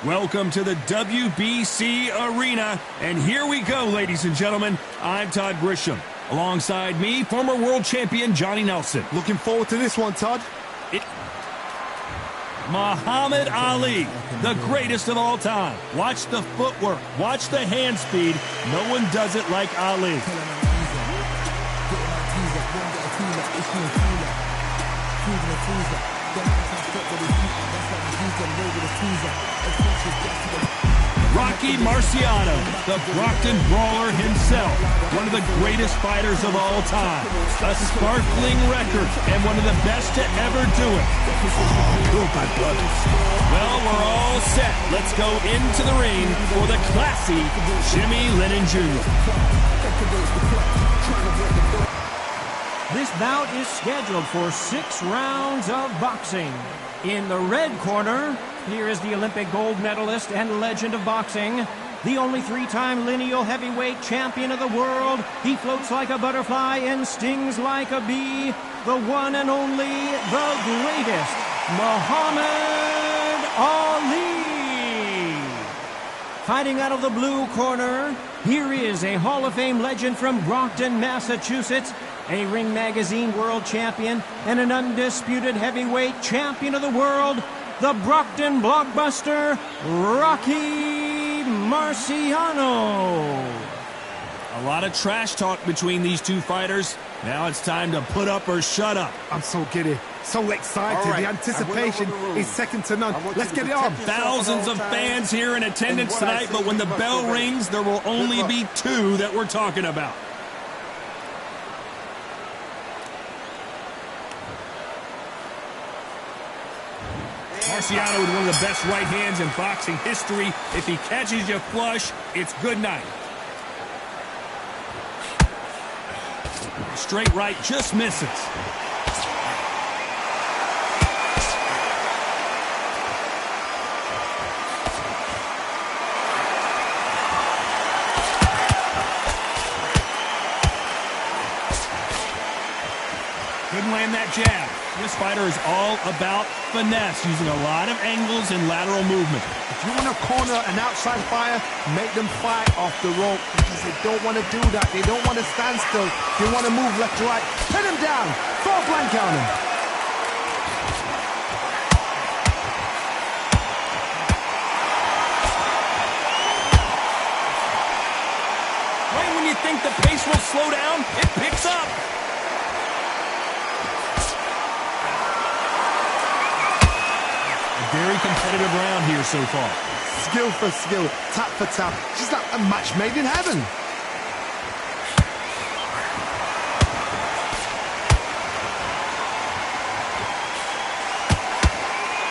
Welcome to the WBC Arena, and here we go, ladies and gentlemen. I'm Todd Grisham. Alongside me, former world champion Johnny Nelson. Looking forward to this one, Todd. Muhammad Ali, the greatest of all time. Watch the footwork, watch the hand speed. No one does it like Ali. Rocky Marciano, the Brockton brawler himself, one of the greatest fighters of all time. A sparkling record and one of the best to ever do it. Well, we're all set. Let's go into the ring for the classy Jimmy Lennon Jr. This bout is scheduled for 6 rounds of boxing. In the red corner, here is the Olympic gold medalist and legend of boxing, the only 3-time lineal heavyweight champion of the world. He floats like a butterfly and stings like a bee. The one and only, the greatest, Muhammad Ali. Fighting out of the blue corner, here is a Hall of Fame legend from Brockton, Massachusetts, a Ring Magazine world champion and an undisputed heavyweight champion of the world, the Brockton blockbuster, Rocky Marciano. A lot of trash talk between these two fighters. Now it's time to put up or shut up. I'm so giddy, so excited. Right. The anticipation is second to none. Let's get it on. Thousands of fans here in attendance tonight, but when the bell rings, there will only be 2 that we're talking about. Marciano with one of the best right hands in boxing history. If he catches you flush, it's good night. Straight right just misses. Couldn't land that jab. This fighter is all about finesse, using a lot of angles and lateral movement. If you want to corner an outside fighter, make them fight off the rope, because they don't want to do that. They don't want to stand still. They want to move left to right. Pin him down. Throw a blanket on him. Right when you think the pace will slow down, it picks up. Very competitive round here so far. Skill for skill, tap for tap. Just like a match made in heaven.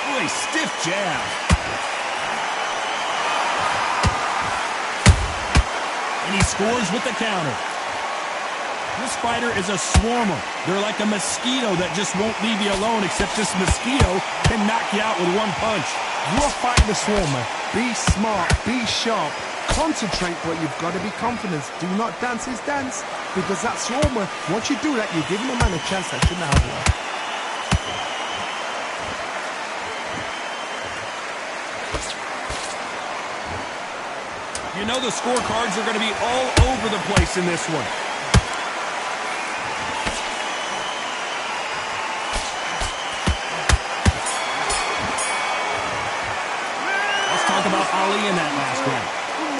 Boy, stiff jab. And he scores with the counter. This fighter is a swarmer. They're like a mosquito that just won't leave you alone, except this mosquito can knock you out with one punch. You're fighting the swarmer. Be smart, be sharp, concentrate, but you've got to be confident. Do not dance his dance, because that swarmer, once you do that, you're giving a man a chance that shouldn't have one. You know the scorecards are going to be all over the place in this one. About Ali in that last round.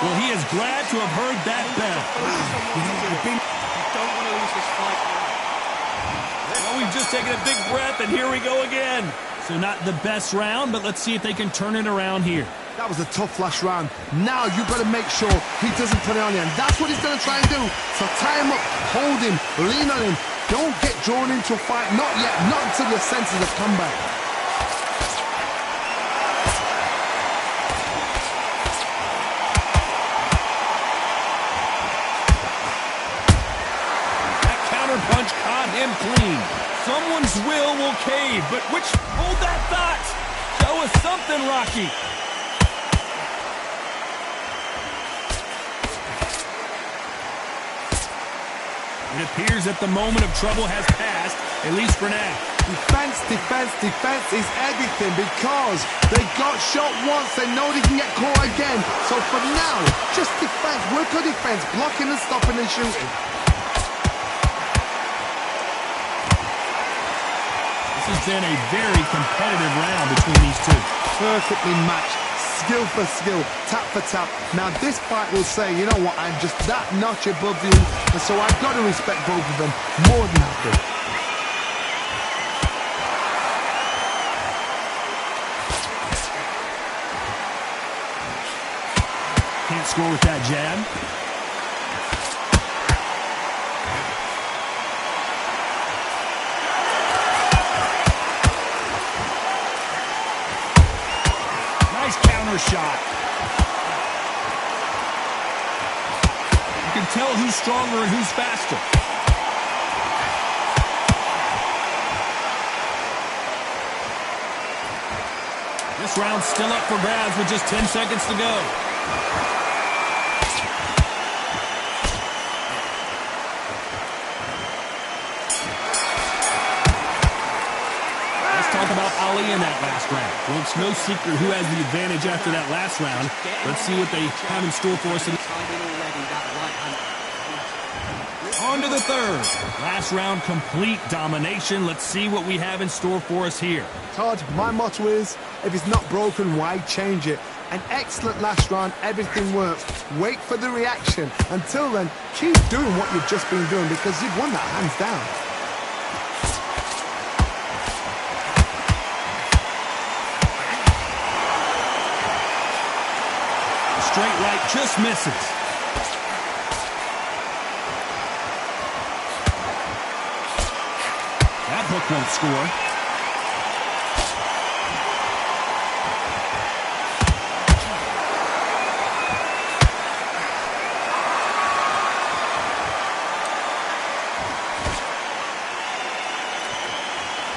Well, he is glad to have heard that bell. You don't want to lose this fight. Well, we've just taken a big breath, and here we go again. So not the best round, but let's see if they can turn it around here. That was a tough last round. Now you've got to make sure he doesn't put it on you, and that's what he's going to try and do. So tie him up, hold him, lean on him. Don't get drawn into a fight. Not yet. Not until your senses have come back. Punch caught him clean. Someone's will cave, but which... Hold that thought. Show us something, Rocky. It appears that the moment of trouble has passed, at least for now. Defense, defense, defense is everything because they got shot once, they know they can get caught again. So for now, just defense, work on defense, blocking and stopping and shooting. This has been a very competitive round between these two. Perfectly matched, skill for skill, tap for tap. Now this fight will say, you know what, I'm just that notch above you, and so I've got to respect both of them more than happy. Can't score with that jab. Nice counter shot. You can tell who's stronger and who's faster. This round's still up for grabs with just 10 seconds to go. Talk about Ali in that last round. Well, it's no secret who has the advantage after that last round. Let's see what they have in store for us. On to the third. Last round, complete domination. Let's see what we have in store for us here. Todd, my motto is, if it's not broken, why change it? An excellent last round, everything works. Wait for the reaction. Until then, keep doing what you've just been doing because you've won that hands down. Straight right just misses. That hook won't score.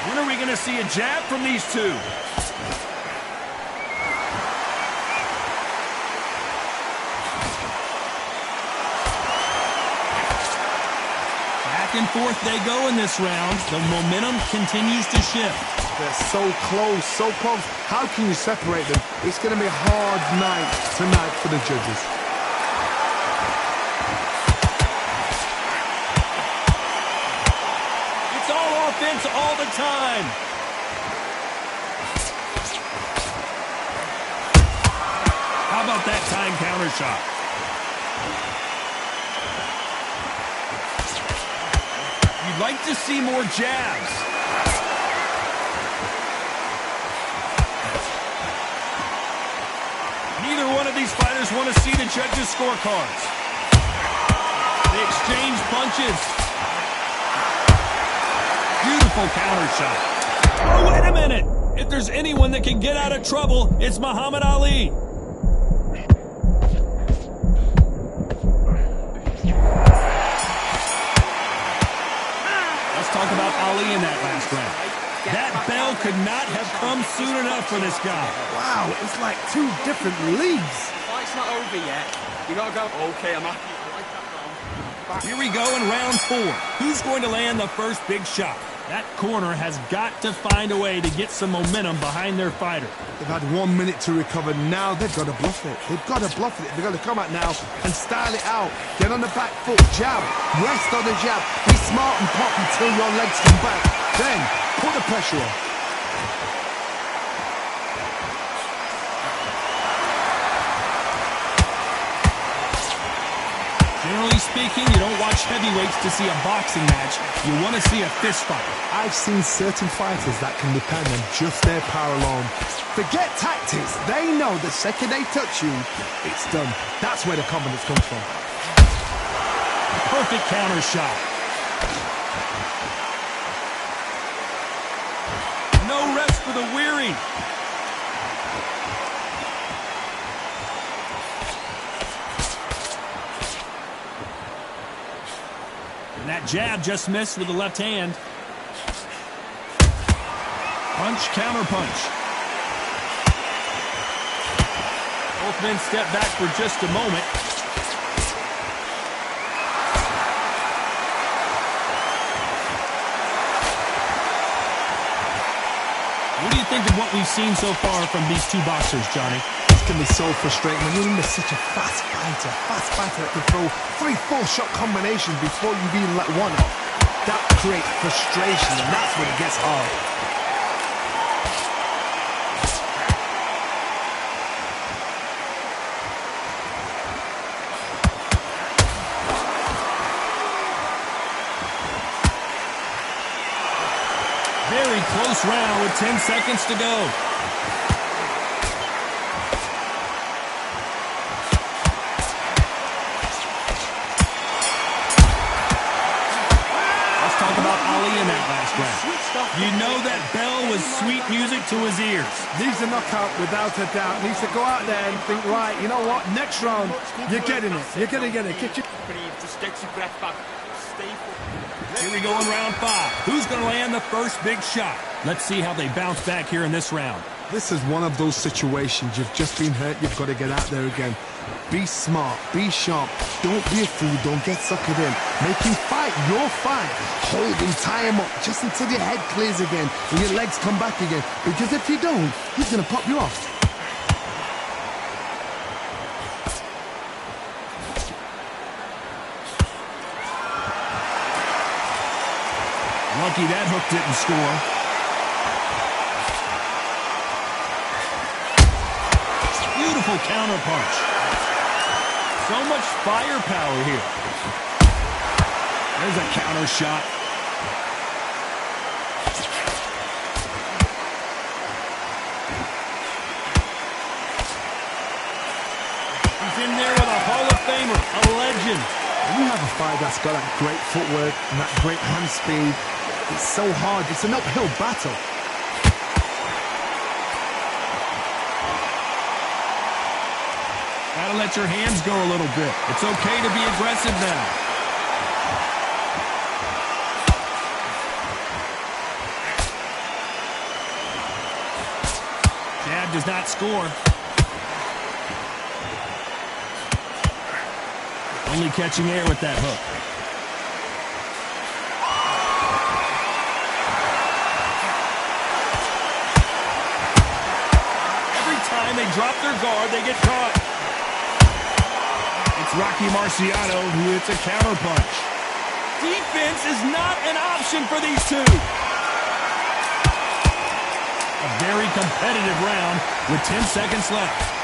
When are we going to see a jab from these two? Back and forth they go in this round. The momentum continues to shift. They're so close, so close. How can you separate them? It's going to be a hard night tonight for the judges. It's all offense all the time. How about that time counter shot? You'd like to see more jabs. Neither one of these fighters want to see the judges' scorecards. They exchange punches. Beautiful counter shot. Oh, wait a minute! If there's anyone that can get out of trouble, it's Muhammad Ali. Talk about Ali in that last round. That bell could not have come soon enough for this guy. Wow, it's like two different leagues. The fight's not over yet. You gotta go, okay, I'm happy. I like that round. Here we go in round 4. Who's going to land the first big shot? That corner has got to find a way to get some momentum behind their fighter. They've had 1 minute to recover. Now they've got to bluff it. They've got to bluff it. They've got to come out now and style it out. Get on the back foot, jab, rest on the jab. Be smart and pop until your legs come back. Then put the pressure on. Generally speaking, you don't watch heavyweights to see a boxing match. You want to see a fist fight. I've seen certain fighters that can depend on just their power alone. Forget tactics. They know the second they touch you, it's done. That's where the confidence comes from. Perfect counter shot. No rest for the weary. And that jab just missed with the left hand. Punch, counter punch. Both men step back for just a moment. think of what we've seen so far from these two boxers, Johnny? This can be so frustrating when you're in such a fast fighter that can throw 3-4 shot combinations before you've even let one off. That creates frustration, and that's when it gets hard. Very close round with 10 seconds to go. Let's talk about Ali in that last round. You know that bell was sweet music to his ears. Needs a knockout without a doubt. Needs to go out there and think, right, you know what, next round, you're getting it. You're going to get it. Get your... Just get your breath back. Stay focused. Here we go in round 5. Who's going to land the first big shot? Let's see how they bounce back here in this round. This is one of those situations. You've just been hurt. You've got to get out there again. Be smart. Be sharp. Don't be a fool. Don't get suckered in. Make him fight your fight. Hold him. Tie him up just until your head clears again and your legs come back again. Because if you don't, he's going to pop you off. Lucky that hook didn't score. Beautiful counter punch. So much firepower here. There's a counter shot. He's in there with a Hall of Famer, a legend. When you have a fight that's got that great footwork and that great hand speed, it's so hard. It's an uphill battle. Gotta let your hands go a little bit. It's okay to be aggressive now. Jab does not score. Only catching air with that hook. Every time they drop their guard, they get caught. It's Rocky Marciano who hits a counter punch. Defense is not an option for these two. A very competitive round with 10 seconds left.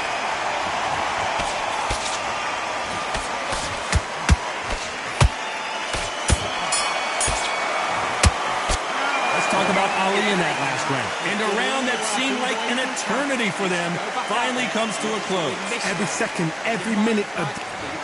Let's talk about Ali in that last round. And a round that seemed like an eternity for them finally comes to a close. Every second, every minute of...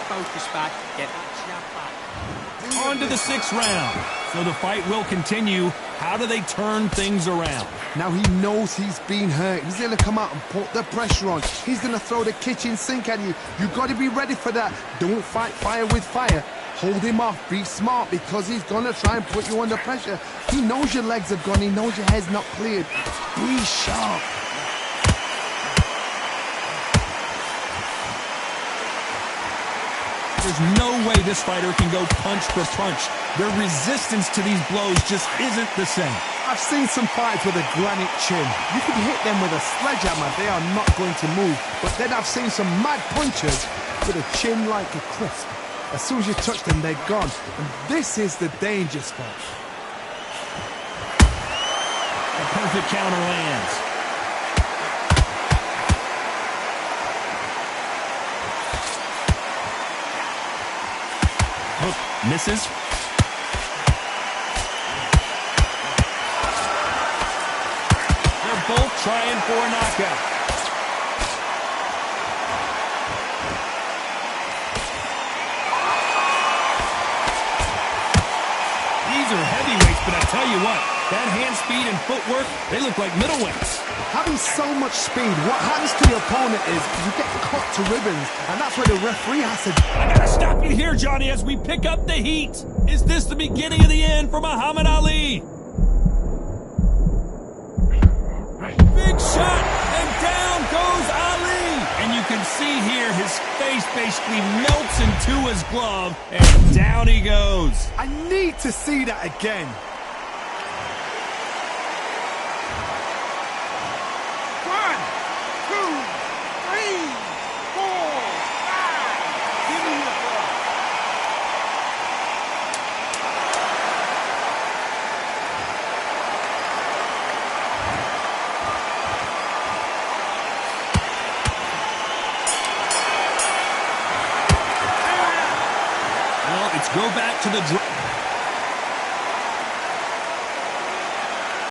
Focus back. Get that jab back. On to the 6th round. So the fight will continue. How do they turn things around? Now he knows he's been hurt. He's going to come out and put the pressure on. He's going to throw the kitchen sink at you. You've got to be ready for that. Don't fight fire with fire. Hold him off. Be smart because he's going to try and put you under pressure. He knows your legs have gone. He knows your head's not cleared. Be sharp. There's no way this fighter can go punch for punch. Their resistance to these blows just isn't the same. I've seen some fights with a granite chin. You can hit them with a sledgehammer. They are not going to move. But then I've seen some mad punchers with a chin like a crisp. As soon as you touch them, they're gone. And this is the danger spot. A perfect counter lands. Hook misses. They're both trying for a knockout. These are heavyweights, but I tell you what, that hand speed and footwork, they look like middleweights. Having so much speed, what happens to your opponent is you get cut to ribbons, and that's where the referee has to... I gotta stop you here, Johnny, as we pick up the heat. Is this the beginning of the end for Muhammad Ali? Big shot, and down goes Ali. And you can see here his face basically melts into his glove, and down he goes. I need to see that again. go back to the...